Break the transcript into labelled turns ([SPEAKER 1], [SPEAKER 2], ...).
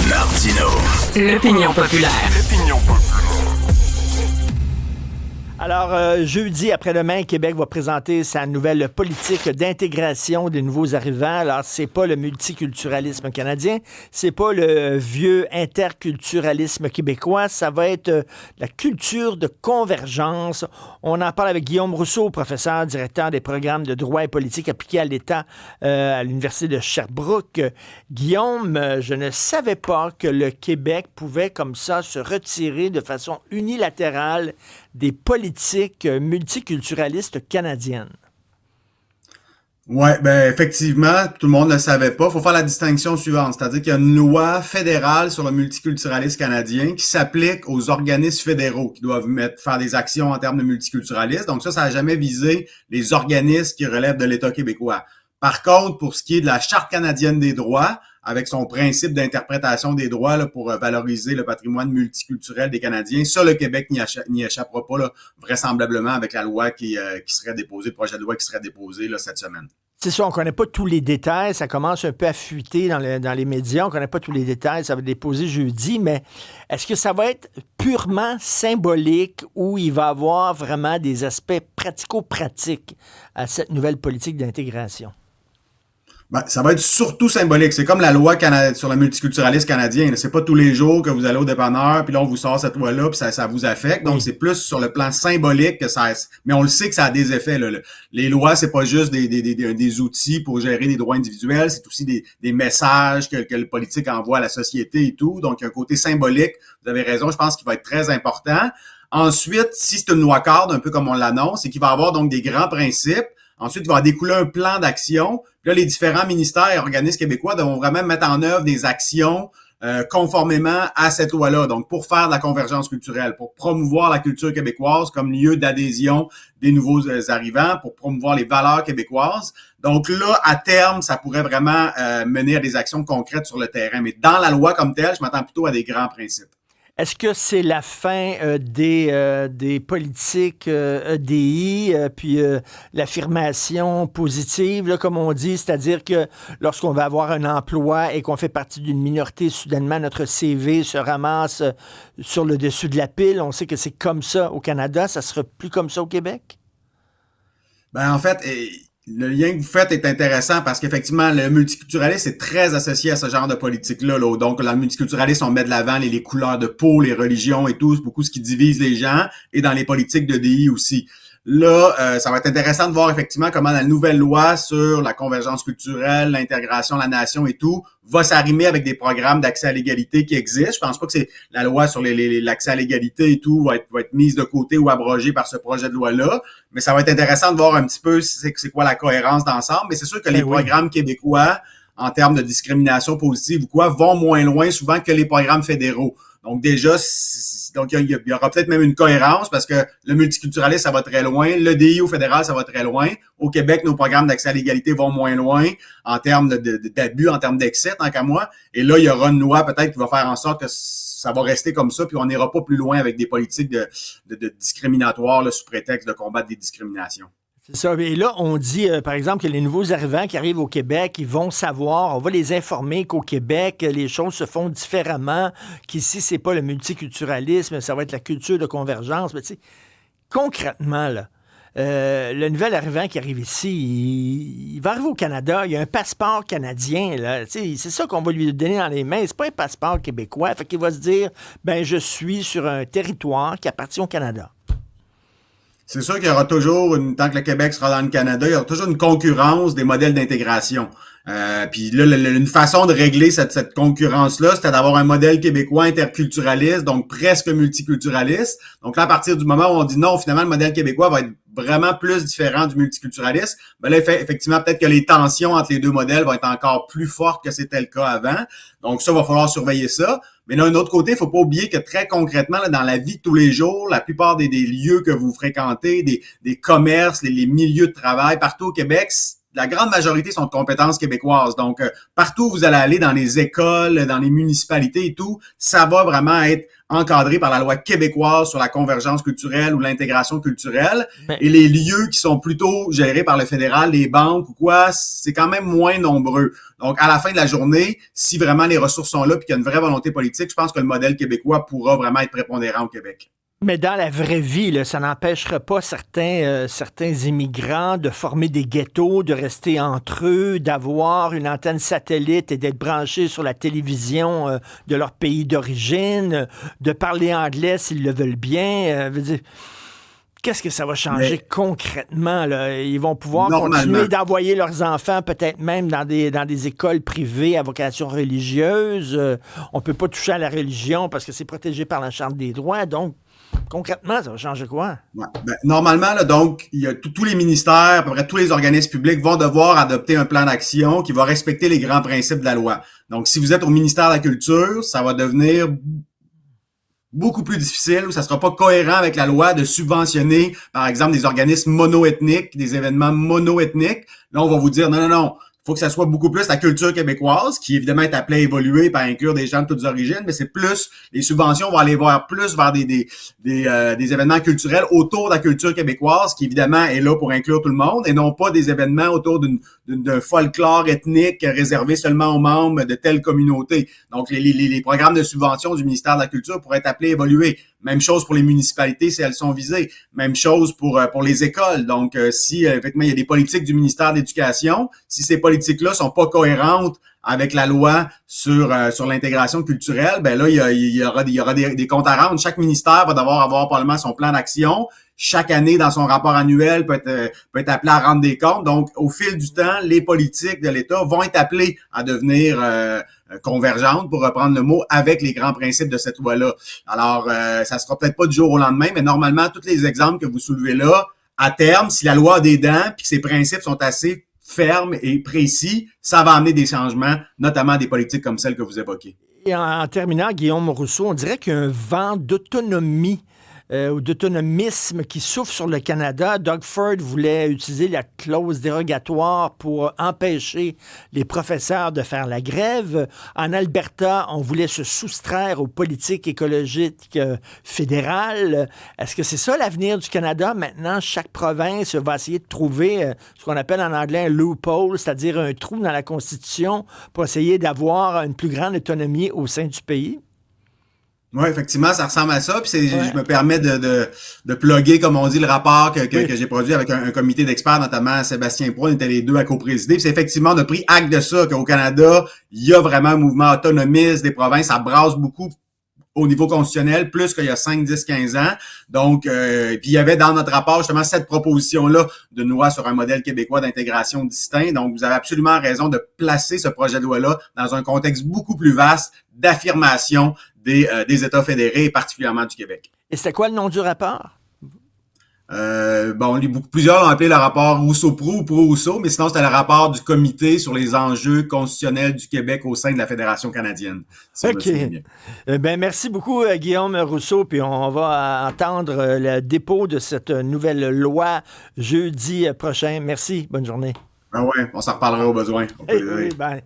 [SPEAKER 1] Martino.
[SPEAKER 2] L'opinion populaire.
[SPEAKER 3] Alors, jeudi après-demain, Québec va présenter sa nouvelle politique d'intégration des nouveaux arrivants. Alors, c'est pas le multiculturalisme canadien, c'est pas le vieux interculturalisme québécois, ça va être la culture de convergence. On en parle avec Guillaume Rousseau, professeur, directeur des programmes de droit et politique appliqués à l'État à l'Université de Sherbrooke. Guillaume, je ne savais pas que le Québec pouvait comme ça se retirer de façon unilatérale des politiques multiculturalistes canadiennes.
[SPEAKER 4] Oui, ben effectivement, tout le monde ne le savait pas. Il faut faire la distinction suivante, c'est-à-dire qu'il y a une loi fédérale sur le multiculturalisme canadien qui s'applique aux organismes fédéraux qui doivent faire des actions en termes de multiculturalisme. Donc ça n'a jamais visé les organismes qui relèvent de l'État québécois. Par contre, pour ce qui est de la Charte canadienne des droits, avec son principe d'interprétation des droits là, pour valoriser le patrimoine multiculturel des Canadiens, ça, le Québec n'y échappera pas, là, vraisemblablement, avec la loi qui serait déposée, le projet de loi qui serait déposé là, cette semaine.
[SPEAKER 3] C'est ça, on ne connaît pas tous les détails. Ça commence un peu à fuiter dans les médias. On ne connaît pas tous les détails. Ça va être déposé jeudi, mais est-ce que ça va être purement symbolique ou il va y avoir vraiment des aspects pratico-pratiques à cette nouvelle politique d'intégration?
[SPEAKER 4] Ben, ça va être surtout symbolique. C'est comme la loi sur le multiculturalisme canadien. C'est pas tous les jours que vous allez au dépanneur, puis là, on vous sort cette loi-là, puis ça vous affecte. Donc, c'est plus sur le plan symbolique que ça... Mais on le sait que ça a des effets. Là. Les lois, c'est pas juste des outils pour gérer des droits individuels, c'est aussi des messages que le politique envoie à la société et tout. Donc, il y a un côté symbolique. Vous avez raison, je pense qu'il va être très important. Ensuite, si c'est une loi cadre, un peu comme on l'annonce, c'est qu'il va y avoir donc des grands principes. Ensuite, il va découler un plan d'action. Puis là, les différents ministères et organismes québécois devront vraiment mettre en œuvre des actions conformément à cette loi-là. Donc, pour faire de la convergence culturelle, pour promouvoir la culture québécoise comme lieu d'adhésion des nouveaux arrivants, pour promouvoir les valeurs québécoises. Donc là, à terme, ça pourrait vraiment mener à des actions concrètes sur le terrain. Mais dans la loi comme telle, je m'attends plutôt à des grands principes.
[SPEAKER 3] Est-ce que c'est la fin des politiques EDI, puis l'affirmation positive, là, comme on dit, c'est-à-dire que lorsqu'on va avoir un emploi et qu'on fait partie d'une minorité, soudainement, notre CV se ramasse sur le dessus de la pile. On sait que c'est comme ça au Canada. Ça sera plus comme ça au Québec?
[SPEAKER 4] Ben en fait... Le lien que vous faites est intéressant parce qu'effectivement, le multiculturalisme est très associé à ce genre de politique-là. Là. Donc, dans le multiculturalisme, on met de l'avant les couleurs de peau, les religions et tout, c'est beaucoup ce qui divise les gens, et dans les politiques de DI aussi. Là, ça va être intéressant de voir effectivement comment la nouvelle loi sur la convergence culturelle, l'intégration, la nation et tout va s'arrimer avec des programmes d'accès à l'égalité qui existent. Je pense pas que c'est la loi sur l'accès à l'égalité et tout va être mise de côté ou abrogée par ce projet de loi-là. Mais ça va être intéressant de voir un petit peu c'est quoi la cohérence d'ensemble. Mais c'est sûr que les programmes québécois, en termes de discrimination positive ou quoi, vont moins loin souvent que les programmes fédéraux. Donc déjà, il y aura peut-être même une cohérence parce que le multiculturalisme, ça va très loin. L'EDI au fédéral, ça va très loin. Au Québec, nos programmes d'accès à l'égalité vont moins loin en termes d'abus, en termes d'excès, tant qu'à moi. Et là, il y aura une loi peut-être qui va faire en sorte que ça va rester comme ça, puis on n'ira pas plus loin avec des politiques de discriminatoires là, sous prétexte de combattre des discriminations.
[SPEAKER 3] C'est ça. Et là, on dit, par exemple, que les nouveaux arrivants qui arrivent au Québec, ils vont savoir, on va les informer qu'au Québec, les choses se font différemment, qu'ici, c'est pas le multiculturalisme, ça va être la culture de convergence. Mais tu sais, concrètement, là, le nouvel arrivant qui arrive ici, il va arriver au Canada, il a un passeport canadien, là, c'est ça qu'on va lui donner dans les mains, c'est pas un passeport québécois, fait qu'il va se dire, ben je suis sur un territoire qui appartient au Canada.
[SPEAKER 4] C'est sûr qu'il y aura toujours, tant que le Québec sera dans le Canada, il y aura toujours une concurrence des modèles d'intégration. Puis là, une façon de régler cette concurrence-là, c'était d'avoir un modèle québécois interculturaliste, donc presque multiculturaliste. Donc là, à partir du moment où on dit non, finalement, le modèle québécois va être vraiment plus différent du multiculturalisme, ben là, effectivement, peut-être que les tensions entre les deux modèles vont être encore plus fortes que c'était le cas avant. Donc ça, va falloir surveiller ça. Mais d'un autre côté, il faut pas oublier que très concrètement, là, dans la vie de tous les jours, la plupart des lieux que vous fréquentez, des commerces, les milieux de travail, partout au Québec, la grande majorité sont de compétences québécoises. Donc, partout où vous allez aller, dans les écoles, dans les municipalités et tout, ça va vraiment être encadré par la loi québécoise sur la convergence culturelle ou l'intégration culturelle.
[SPEAKER 3] Mais...
[SPEAKER 4] Et les lieux qui sont plutôt gérés par le fédéral, les banques ou quoi, c'est quand même moins nombreux. Donc, à la fin de la journée, si vraiment les ressources sont là et qu'il y a une vraie volonté politique, je pense que le modèle québécois pourra vraiment être prépondérant au Québec.
[SPEAKER 3] Mais dans la vraie vie, là, ça n'empêcherait pas certains immigrants de former des ghettos, de rester entre eux, d'avoir une antenne satellite et d'être branchés sur la télévision de leur pays d'origine, de parler anglais s'ils le veulent bien. Veut dire, qu'est-ce que ça va changer concrètement, là? Ils vont pouvoir continuer d'envoyer leurs enfants peut-être même dans des écoles privées à vocation religieuse. On ne peut pas toucher à la religion parce que c'est protégé par la Charte des droits, donc concrètement, ça va changer quoi?
[SPEAKER 4] Ouais. Normalement, là, donc, il y a tous les ministères, à peu près tous les organismes publics vont devoir adopter un plan d'action qui va respecter les grands principes de la loi. Donc, si vous êtes au ministère de la Culture, ça va devenir beaucoup plus difficile, ou ça sera pas cohérent avec la loi de subventionner, par exemple, des organismes monoethniques, des événements monoethniques. Là, on va vous dire, non, faut que ça soit beaucoup plus la culture québécoise, qui évidemment est appelée à évoluer par inclure des gens de toutes origines, mais c'est plus, les subventions vont aller vers des événements culturels autour de la culture québécoise, qui évidemment est là pour inclure tout le monde, et non pas des événements autour d'un folklore ethnique réservé seulement aux membres de telle communauté. Donc, les programmes de subvention du ministère de la Culture pourraient être appelés à évoluer. Même chose pour les municipalités si elles sont visées. Même chose pour les écoles. Donc, si effectivement il y a des politiques du ministère de l'Éducation, si ces politiques-là sont pas cohérentes avec la loi sur l'intégration culturelle, ben là il y aura des comptes à rendre. Chaque ministère va devoir avoir probablement son plan d'action. Chaque année, dans son rapport annuel, peut être appelé à rendre des comptes. Donc, au fil du temps, les politiques de l'État vont être appelées à devenir convergentes, pour reprendre le mot, avec les grands principes de cette loi-là. Alors, ça sera peut-être pas du jour au lendemain, mais normalement, tous les exemples que vous soulevez là, à terme, si la loi a des dents, puis que ses principes sont assez fermes et précis, ça va amener des changements, notamment des politiques comme celles que vous évoquez.
[SPEAKER 3] Et en terminant, Guillaume Rousseau, on dirait qu'il y a un vent d'autonomie ou d'autonomisme qui souffle sur le Canada. Doug Ford voulait utiliser la clause dérogatoire pour empêcher les professeurs de faire la grève. En Alberta, on voulait se soustraire aux politiques écologiques fédérales. Est-ce que c'est ça l'avenir du Canada? Maintenant, chaque province va essayer de trouver ce qu'on appelle en anglais un loophole, c'est-à-dire un trou dans la Constitution pour essayer d'avoir une plus grande autonomie au sein du pays?
[SPEAKER 4] Oui, effectivement, ça ressemble à ça. Puis je me permets de plugger, comme on dit, le rapport que j'ai produit avec un comité d'experts, notamment Sébastien Proulx, on était les deux à co-présider. Puis c'est effectivement, on a pris acte de ça, qu'au Canada, il y a vraiment un mouvement autonomiste des provinces, ça brasse beaucoup au niveau constitutionnel, plus qu'il y a 5, 10, 15 ans. Donc, puis il y avait dans notre rapport justement cette proposition-là de loi sur un modèle québécois d'intégration distinct. Donc, vous avez absolument raison de placer ce projet de loi-là dans un contexte beaucoup plus vaste d'affirmation des États fédérés, et particulièrement du Québec.
[SPEAKER 3] Et c'était quoi le nom du rapport?
[SPEAKER 4] Plusieurs l'ont appelé le rapport Rousseau-Proulx ou Proulx-Rousseau, mais sinon c'était le rapport du comité sur les enjeux constitutionnels du Québec au sein de la Fédération canadienne. Si
[SPEAKER 3] OK. Merci beaucoup, Guillaume Rousseau, puis on va entendre le dépôt de cette nouvelle loi jeudi prochain. Merci, bonne journée.
[SPEAKER 4] Ben ouais, on s'en reparlera au besoin.
[SPEAKER 3] Oui, bye.